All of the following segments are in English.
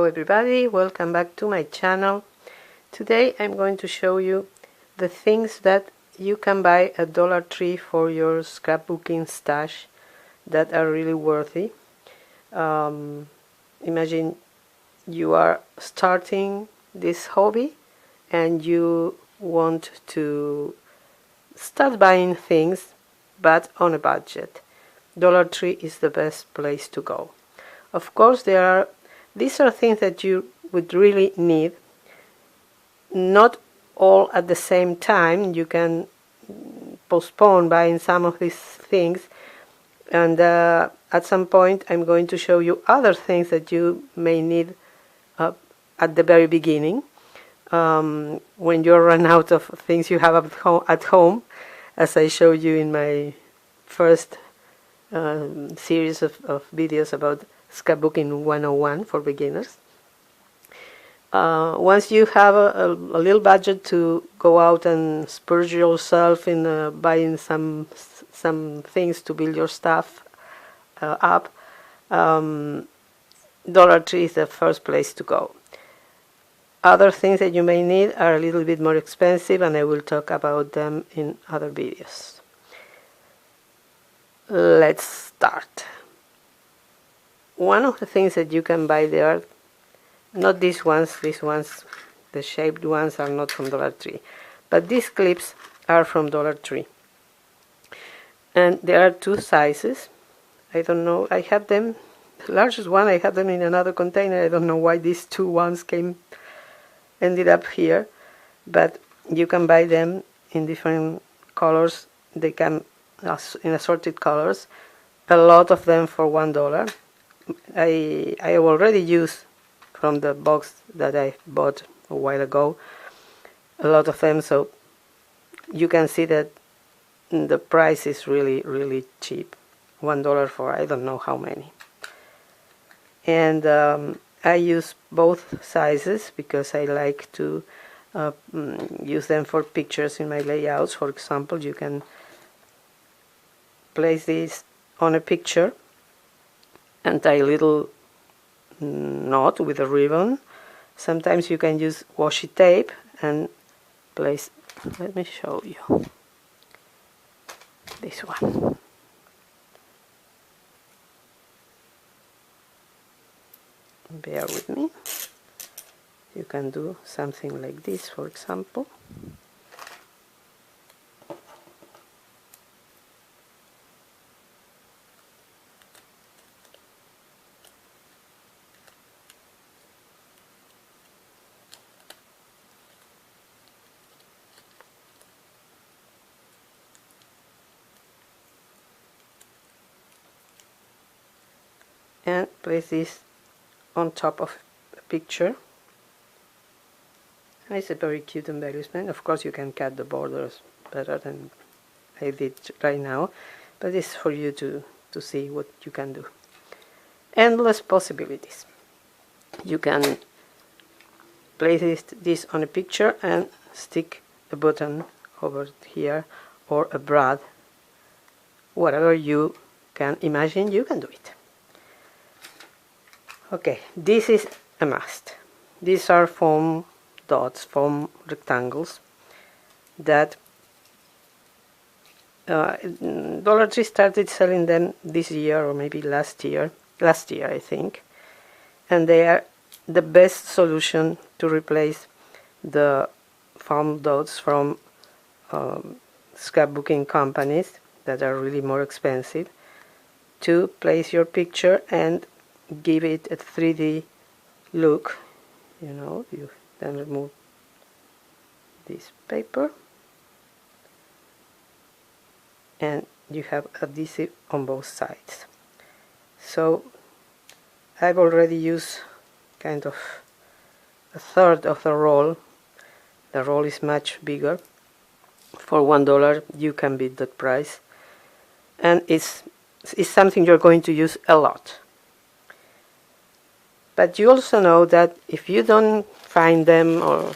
everybody, welcome back to my channel. Today I'm going to show you the things that you can buy at Dollar Tree for your scrapbooking stash that are really worthy. Imagine you are starting this hobby and you want to start buying things but on a budget. Dollar Tree is the best place to go. Of course, these are things that you would really need. Not all at the same time. You can postpone buying some of these things, and at some point I'm going to show you other things that you may need at the very beginning, when you run out of things you have at home, as I showed you in my first series of videos about Scrapbooking 101 for beginners. Once you have a little budget to go out and spurge yourself in buying some things to build your stuff up, Dollar Tree is the first place to go. Other things that you may need are a little bit more expensive, and I will talk about them in other videos. Let's start. One of the things that you can buy there, not these ones, the shaped ones are not from Dollar Tree, but these clips are from Dollar Tree. And there are two sizes. I don't know, I have them, the largest one, I have them in another container. I don't know why these two ones ended up here, but you can buy them in different colors. They come in assorted colors, a lot of them for $1. I have already used from the box that I bought a while ago a lot of them, so you can see that the price is really cheap. $1 for I don't know how many. And I use both sizes because I like to use them for pictures in my layouts. For example, you can place this on a picture and tie a little knot with a ribbon. Sometimes you can use washi tape and place, let me show you this one. Bear with me. You can do something like this, for example. And place this on top of a picture. And it's a very cute embellishment. Of course, you can cut the borders better than I did right now, but it's for you to see what you can do. Endless possibilities. You can place this on a picture and stick a button over here, or a brad. Whatever you can imagine, you can do it. Okay, this is a must. These are foam dots, foam rectangles that Dollar Tree started selling them this year, or maybe last year I think, and they are the best solution to replace the foam dots from scrapbooking companies that are really more expensive, to place your picture and give it a 3D look. You know, you then remove this paper and you have adhesive on both sides. So I've already used kind of a third of the roll. The roll is much bigger. For $1 you can beat that price, and it's something you're going to use a lot. But you also know that if you don't find them or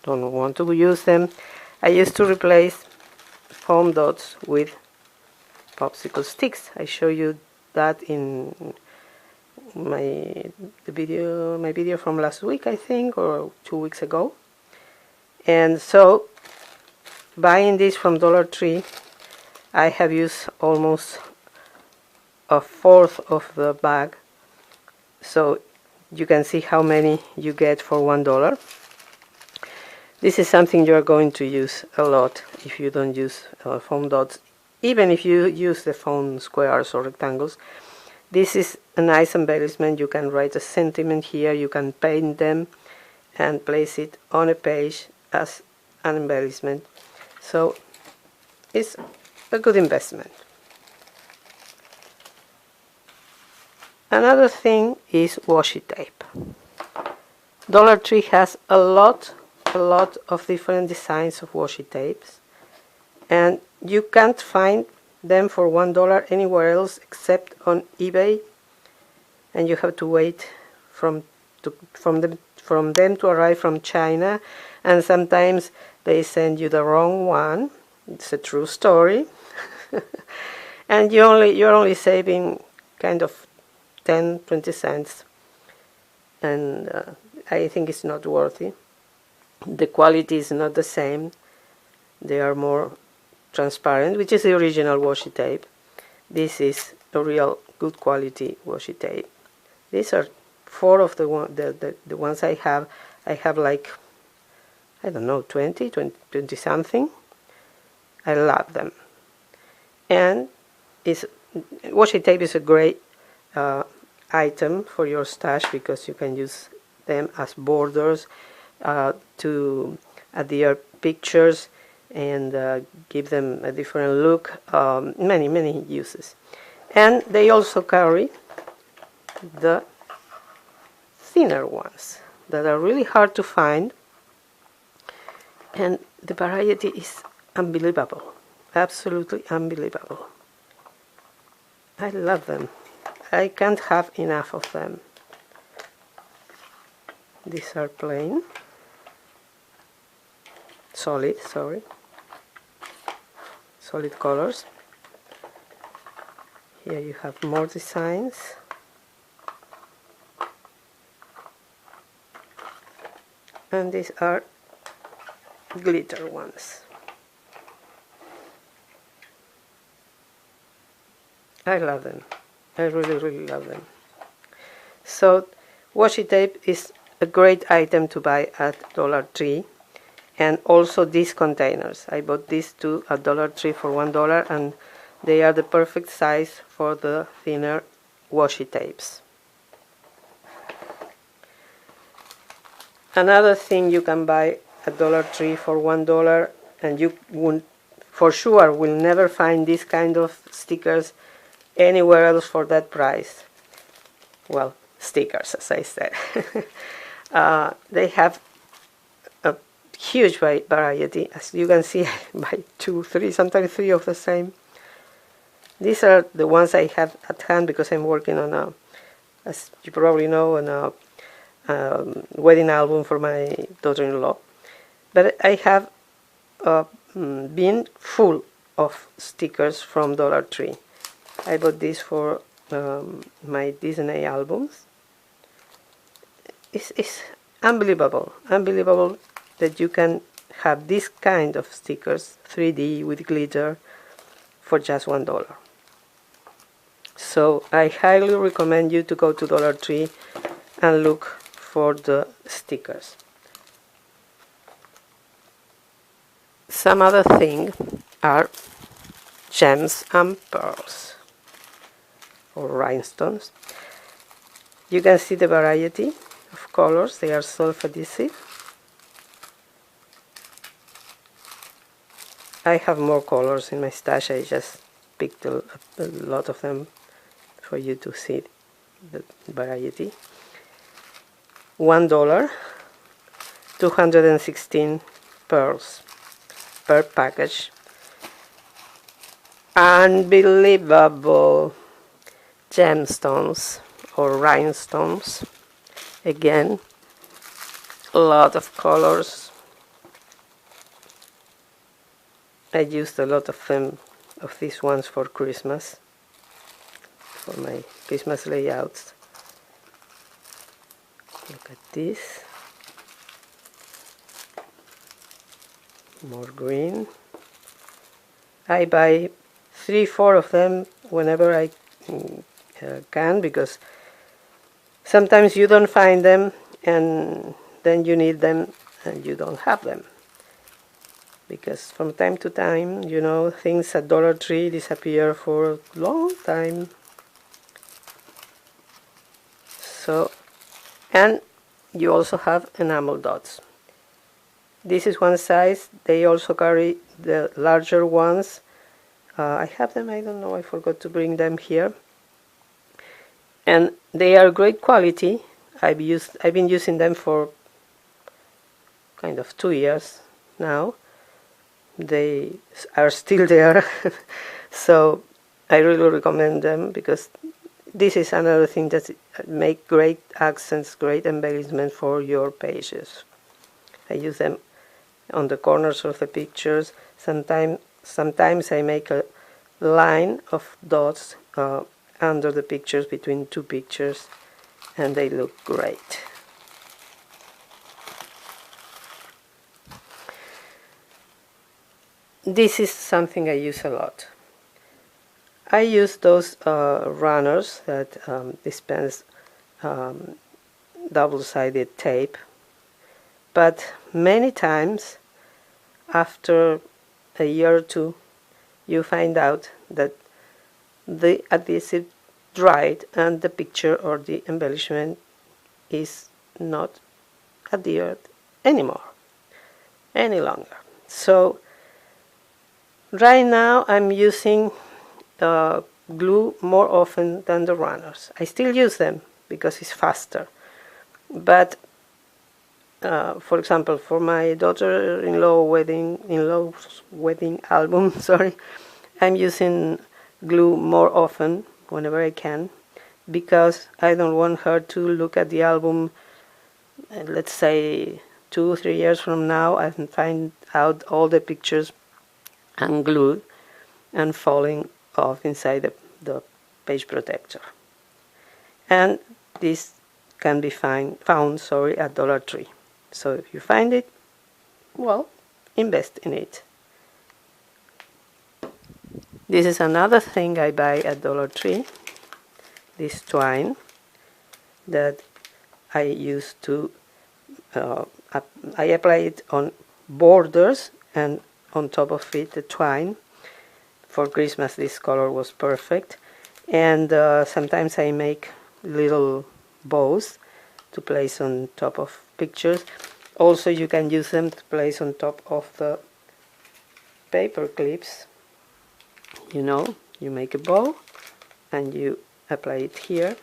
don't want to use them, I used to replace foam dots with popsicle sticks. I show you that in my video from last week, I think, or 2 weeks ago. And so buying this from Dollar Tree, I have used almost a fourth of the bag, so you can see how many you get for $1. This is something you are going to use a lot if you don't use foam dots. Even if you use the foam squares or rectangles, this is a nice embellishment. You can write a sentiment here, you can paint them and place it on a page as an embellishment. So it's a good investment. Another thing is washi tape. Dollar Tree has a lot of different designs of washi tapes, and you can't find them for $1 anywhere else except on eBay, and you have to wait from them to arrive from China, and sometimes they send you the wrong one. It's a true story. And you're only saving kind of 10-20 cents, and I think it's not worthy. The quality is not the same. They are more transparent, which is the original washi tape. This is a real good quality washi tape. These are 4 of the ones I have. I have like, I don't know, 20 something. I love them. And washi tape is a great item for your stash, because you can use them as borders to adhere pictures and give them a different look. Many uses. And they also carry the thinner ones that are really hard to find, and the variety is unbelievable, absolutely unbelievable. I love them. I can't have enough of them. These are plain, solid colors. Here you have more designs. And these are glitter ones. I love them. I really love them. So washi tape is a great item to buy at Dollar Tree, and also these containers. I bought these 2 at Dollar Tree for $1, and they are the perfect size for the thinner washi tapes. Another thing you can buy at Dollar Tree for $1, and you won't, for sure will never find this kind of stickers anywhere else for that price. Well, stickers, as I said. They have a huge variety. As you can see, I buy 2, 3, sometimes 3 of the same. These are the ones I have at hand because I'm working on as you probably know, on a wedding album for my daughter-in-law. But I have a bin full of stickers from Dollar Tree. I bought this for my Disney albums. It's unbelievable that you can have this kind of stickers, 3D with glitter, for just $1. So I highly recommend you to go to Dollar Tree and look for the stickers. Some other thing are gems and pearls, or rhinestones. You can see the variety of colors. They are self-adhesive. I have more colors in my stash. I just picked a lot of them for you to see the variety. $1, 216 pearls per package. Unbelievable gemstones or rhinestones. Again, a lot of colors. I used a lot of them, of these ones, for Christmas, for my Christmas layouts. Look at this. More green. I buy 3-4 of them whenever I can, because sometimes you don't find them and then you need them and you don't have them. Because from time to time, you know, things at Dollar Tree disappear for a long time. So, and you also have enamel dots. This is one size. They also carry the larger ones. I have them, I don't know, I forgot to bring them here. And they are great quality. I've been using them for kind of 2 years now. They are still there. So I really recommend them, because this is another thing that make great accents, great embellishment for your pages. I use them on the corners of the pictures. Sometimes I make a line of dots under the pictures, between two pictures, and they look great. This is something I use a lot. I use those runners that dispense double-sided tape, but many times after a year or two you find out that the adhesive dried and the picture or the embellishment is not adhered anymore, any longer. So right now I'm using glue more often than the runners. I still use them because it's faster, but for example, for my daughter-in-law's wedding album, sorry, I'm using glue more often whenever I can, because I don't want her to look at the album, let's say 2 or 3 years from now, and find out all the pictures unglued and falling off inside the page protector. And this can be found at Dollar Tree. So if you find it, well, invest in it. This is another thing I buy at Dollar Tree, this twine that I use to, I apply it on borders and on top of it the twine. For Christmas this color was perfect, and sometimes I make little bows to place on top of pictures. Also you can use them to place on top of the paper clips. You know, you make a bow and you apply it here.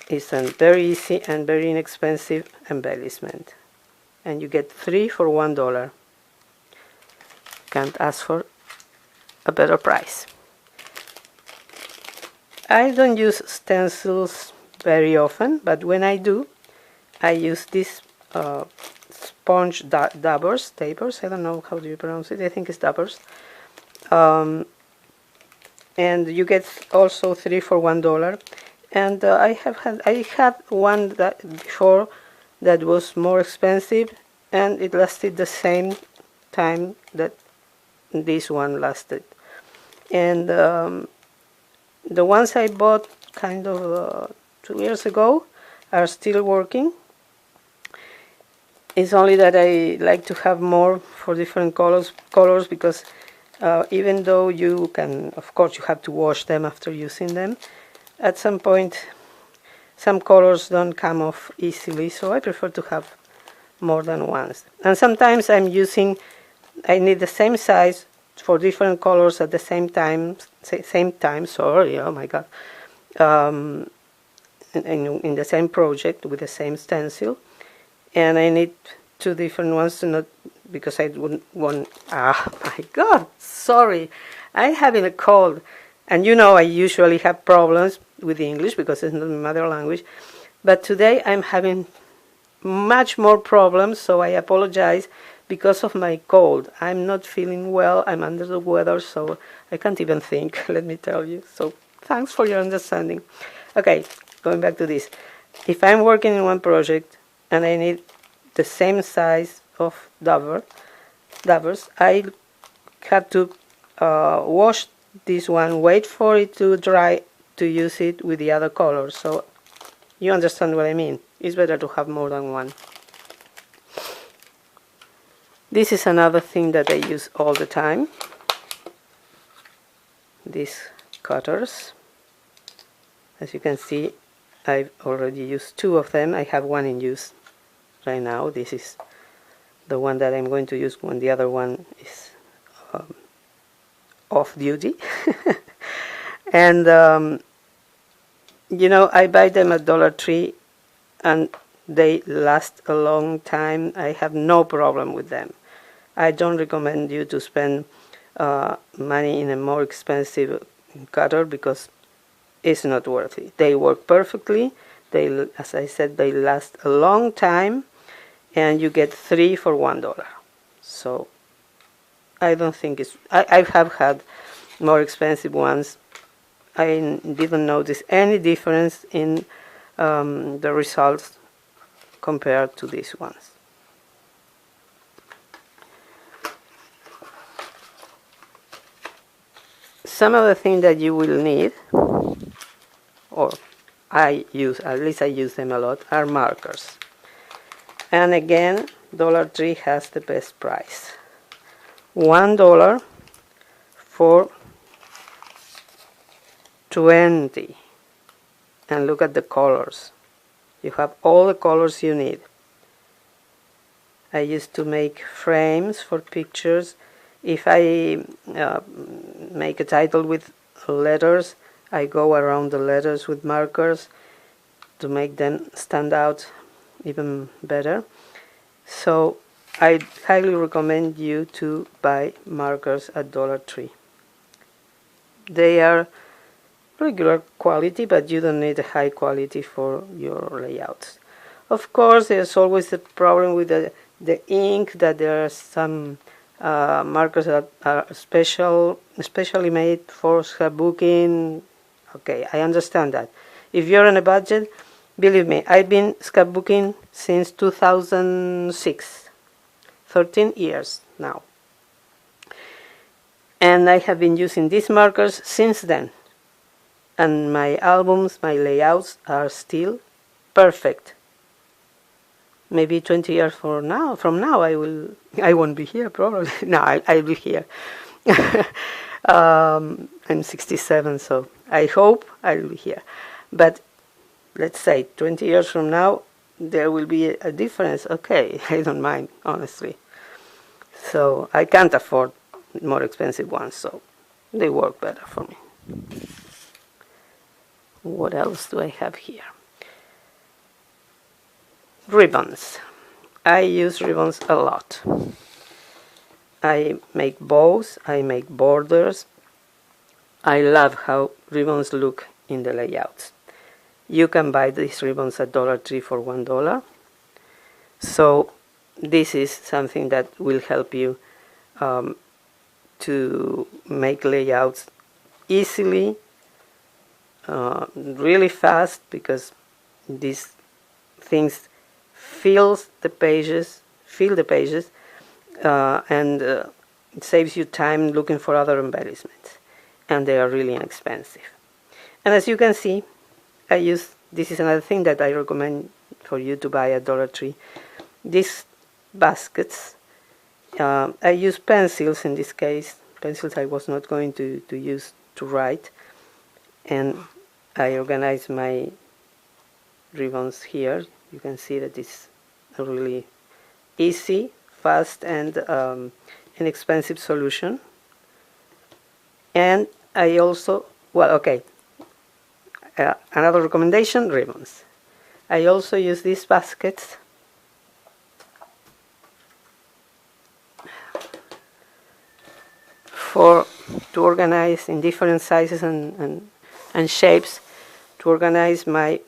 It's a very easy and very inexpensive embellishment, and you get 3 for $1. Can't ask for a better price. I don't use stencils very often, but when I do, I use these sponge dabbers, tapers, I don't know how do you pronounce it, I think it's dabbers. And you get also 3 for $1. And I had one that before that was more expensive, and it lasted the same time that this one lasted. And the ones I bought kind of 2 years ago are still working. It's only that I like to have more for different colors because even though you can, of course, you have to wash them after using them, at some point some colors don't come off easily, so I prefer to have more than once. And sometimes I need the same size for different colors at the same time, sorry, oh my god, in the same project with the same stencil, and I need 2 different ones to not, because I wouldn't want, my god, sorry, I'm having a cold, and you know I usually have problems with English because it's not my mother language, but today I'm having much more problems, so I apologize because of my cold. I'm not feeling well, I'm under the weather, so I can't even think, let me tell you. So thanks for your understanding. Okay, going back to this, if I'm working in one project and I need the same size of dabbers, I have to wash this one, wait for it to dry to use it with the other color. So you understand what I mean. It's better to have more than one. This is another thing that I use all the time. These cutters. As you can see, I've already used 2 of them. I have one in use right now. This is the one that I'm going to use when the other one is off duty. And you know, I buy them at Dollar Tree and they last a long time. I have no problem with them. I don't recommend you to spend money in a more expensive cutter because it's not worth it. They work perfectly. They, as I said, they last a long time, and you get 3 for $1. So I don't think it's. I have had more expensive ones. I didn't notice any difference in the results compared to these ones. Some of the things that you will need, or I use, at least I use them a lot, are markers. And again, Dollar Tree has the best price. $1 for 20. And look at the colors. You have all the colors you need. I used to make frames for pictures. If I make a title with letters, I go around the letters with markers to make them stand out even better. So I highly recommend you to buy markers at Dollar Tree. They are regular quality, but you don't need a high quality for your layouts. Of course, there's always the problem with the ink, that there are some markers that are especially made for scrapbooking. Okay, I understand that. If you're on a budget, believe me, I've been scrapbooking since 2006, 13 years now. And I have been using these markers since then. And my albums, my layouts are still perfect. Maybe 20 years from now, I won't be here probably. No, I'll be here. I'm 67, so I hope I'll be here. But let's say 20 years from now, there will be a difference. Okay, I don't mind, honestly. So I can't afford more expensive ones, so they work better for me. What else do I have here? Ribbons. I use ribbons a lot. I make bows, I make borders. I love how ribbons look in the layouts. You can buy these ribbons at Dollar Tree for $1. So this is something that will help you to make layouts easily, really fast, because these things fill the pages, and it saves you time looking for other embellishments, and they are really inexpensive. And as you can see, this is another thing that I recommend for you to buy at Dollar Tree. These baskets, I use pencils in this case, pencils I was not going to use to write, and I organize my ribbons here. You can see that it's a really easy, fast, and inexpensive solution. And I also, another recommendation, ribbons. I also use these baskets to organize in different sizes and shapes, to organize my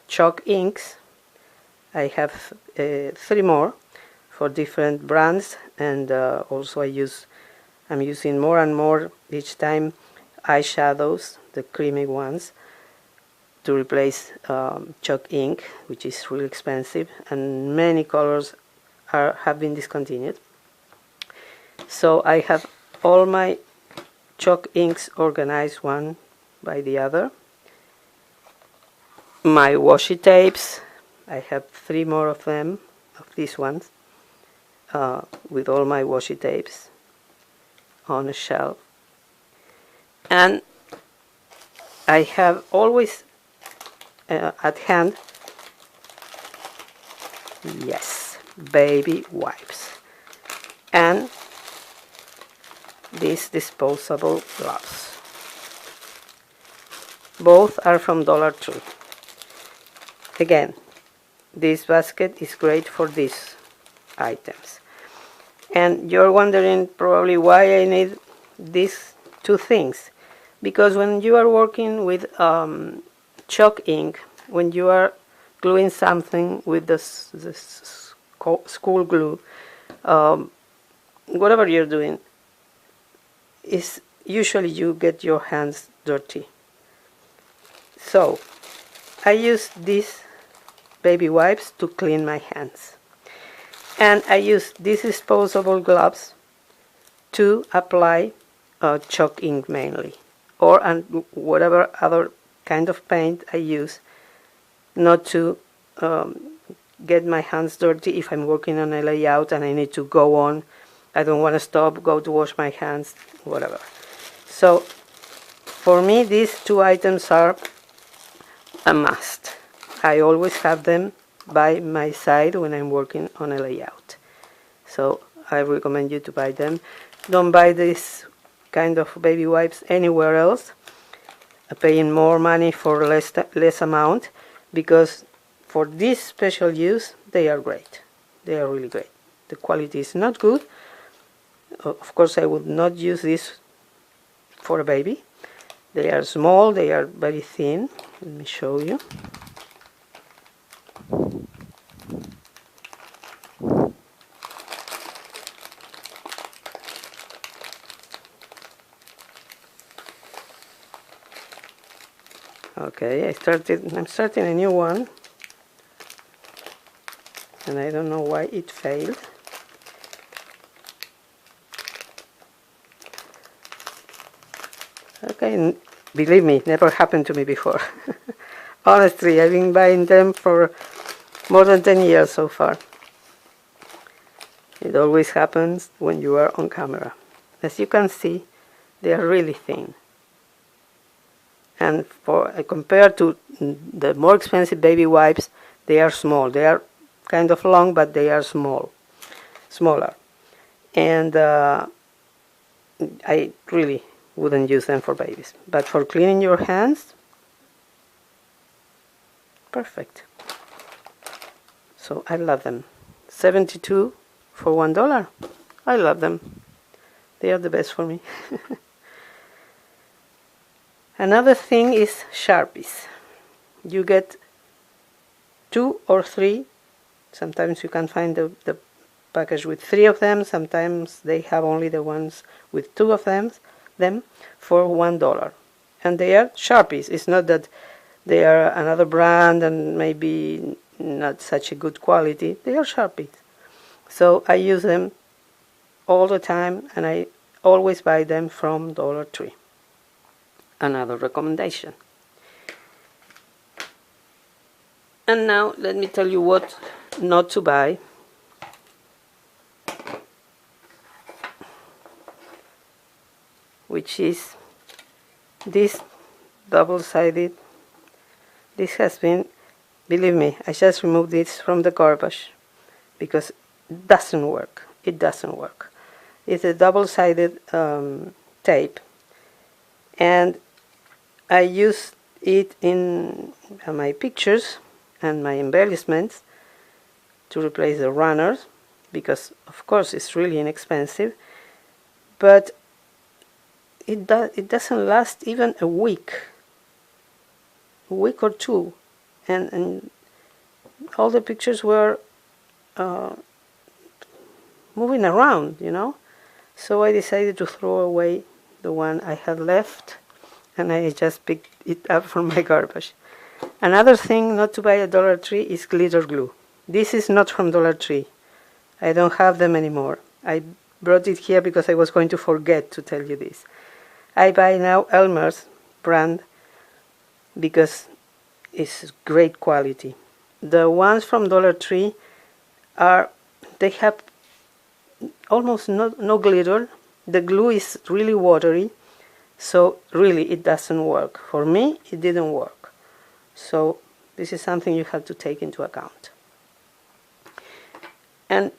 chalk inks. I have 3 more for different brands, and also I'm using more and more each time eyeshadows, the creamy ones. to replace chalk ink, which is really expensive, and many colors have been discontinued. So I have all my chalk inks organized one by the other. My washi tapes, I have 3 more of them, of these ones, with all my washi tapes on a shelf. And I have always at hand, yes, baby wipes and these disposable gloves. Both are from Dollar Tree. Again, this basket is great for these items. And you're wondering probably why I need these 2 things. Because when you are working with chalk ink, when you are gluing something with this school glue, whatever you're doing, is usually you get your hands dirty. So I use these baby wipes to clean my hands, and I use these disposable gloves to apply chalk ink mainly, or whatever other kind of paint I use, not to get my hands dirty if I'm working on a layout and I need to go on. I don't want to stop, go to wash my hands, whatever. So for me these 2 items are a must. I always have them by my side when I'm working on a layout. So I recommend you to buy them. Don't buy this kind of baby wipes anywhere else, paying more money for less amount, because for this special use they are great. They are really great. The quality is not good. Of course I would not use this for a baby. They are small, they are very thin. Let me show you. Okay, I'm starting a new one, and I don't know why it failed. Okay, believe me, never happened to me before. Honestly, I've been buying them for more than 10 years so far. It always happens when you are on camera. As you can see, they are really thin. And compared to the more expensive baby wipes, they are small. They are kind of long, but they are smaller. And I really wouldn't use them for babies. But for cleaning your hands, perfect. So I love them. 72 for $1. I love them. They are the best for me. Another thing is Sharpies. You get 2 or 3. Sometimes you can find the package with 3 of them. Sometimes they have only the ones with 2 of them for $1. And they are Sharpies. It's not that they are another brand and maybe not such a good quality. They are Sharpies. So I use them all the time, and I always buy them from Dollar Tree. Another recommendation. And now let me tell you what not to buy. Which is this double-sided. This has been, believe me, I just removed this from the garbage because it doesn't work. It doesn't work. It's a double-sided tape, and I use it in my pictures and my embellishments to replace the runners, because of course it's really inexpensive, but it doesn't last even a week or 2, and all the pictures were moving around, you know. So I decided to throw away the one I had left, and I just picked it up from my garbage. Another thing not to buy at Dollar Tree is glitter glue. This is not from Dollar Tree. I don't have them anymore. I brought it here because I was going to forget to tell you this. I buy now Elmer's brand because it's great quality. The ones from Dollar Tree they have almost no glitter. The glue is really watery, so really it doesn't work. For me, it didn't work. So this is something you have to take into account. And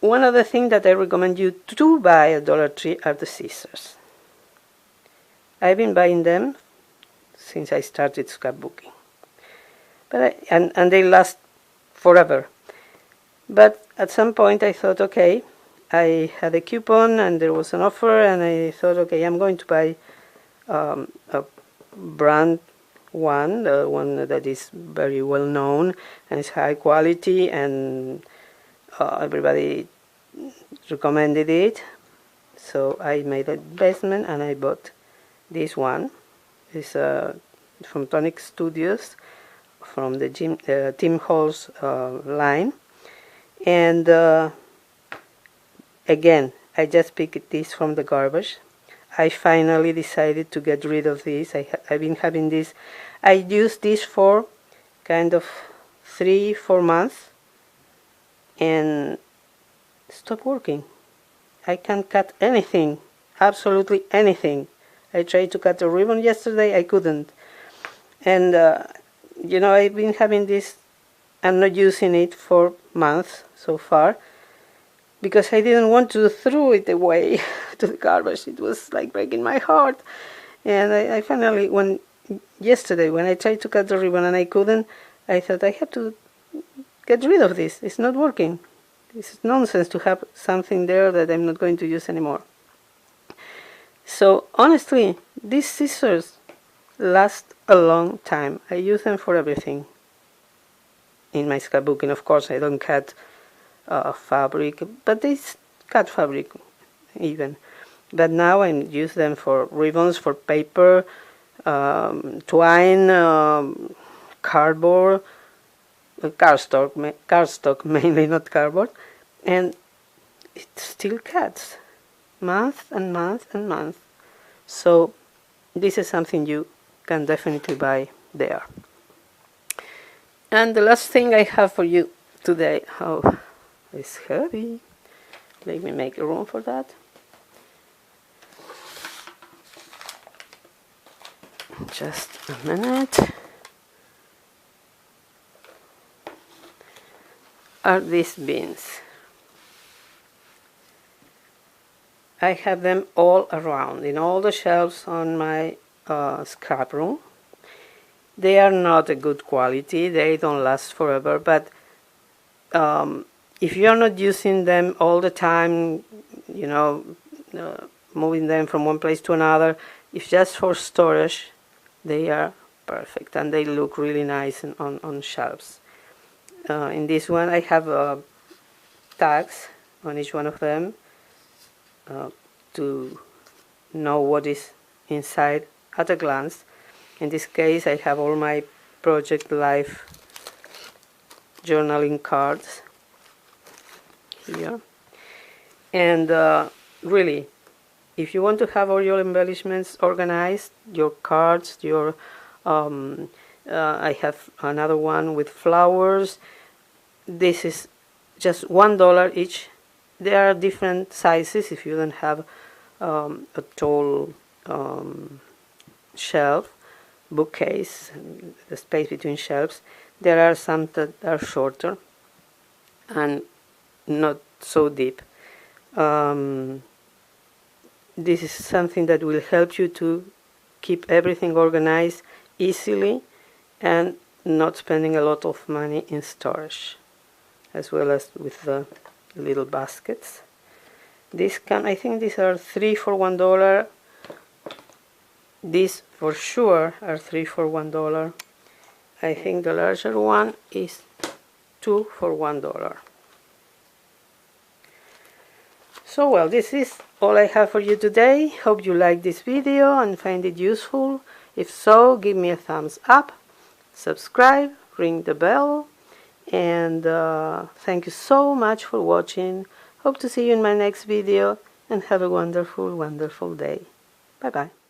one other thing that I recommend you to buy at Dollar Tree are the scissors. I've been buying them since I started scrapbooking. And they last forever. But at some point I thought, okay, I had a coupon and there was an offer, and I thought, okay, I'm going to buy a brand one, the one that is very well known and is high quality, and everybody recommended it. So I made an investment and I bought this one. It's from Tonic Studios, from the Tim Holtz line. And again, I just picked this from the garbage. I finally decided to get rid of this. I've been having this. I used this for kind of 3-4 months and stopped working. I can't cut anything, absolutely anything. I tried to cut a ribbon yesterday, I couldn't. And you know, I've been having this. I'm not using it for months so far because I didn't want to throw it away to the garbage. It was like breaking my heart. And I finally, yesterday when I tried to cut the ribbon and I couldn't, I thought I have to get rid of this. It's not working. It's nonsense to have something there that I'm not going to use anymore. So honestly, these scissors last a long time. I use them for everything. In my scrapbooking, of course, I don't cut fabric, but they cut fabric even. But now I use them for ribbons, for paper, twine, cardboard, cardstock mainly, not cardboard, and it still cuts month and month and month. So this is something you can definitely buy there. And the last thing I have for you today, it's heavy. Let me make room for that. Just a minute. Are these bins. I have them all around, in all the shelves on my scrap room. They are not a good quality, they don't last forever, but if you're not using them all the time, you know, moving them from one place to another, if just for storage, they are perfect and they look really nice on shelves. In this one I have tags on each one of them to know what is inside at a glance. In this case I have all my Project Life journaling cards here. And really, if you want to have all your embellishments organized, your cards, your I have another one with flowers. This is just $1 each. There are different sizes if you don't have a tall shelf, bookcase, the space between shelves. There are some that are shorter and not so deep. This is something that will help you to keep everything organized easily and not spending a lot of money in storage, as well as with the little baskets. I think these are 3 for $1. These for sure are 3 for $1. I think the larger one is 2 for $1. So well, this is all I have for you today. Hope you like this video and find it useful. If so, give me a thumbs up. subscribe, ring the bell, and thank you so much for watching. Hope to see you in my next video, and have a wonderful, wonderful day. Bye bye.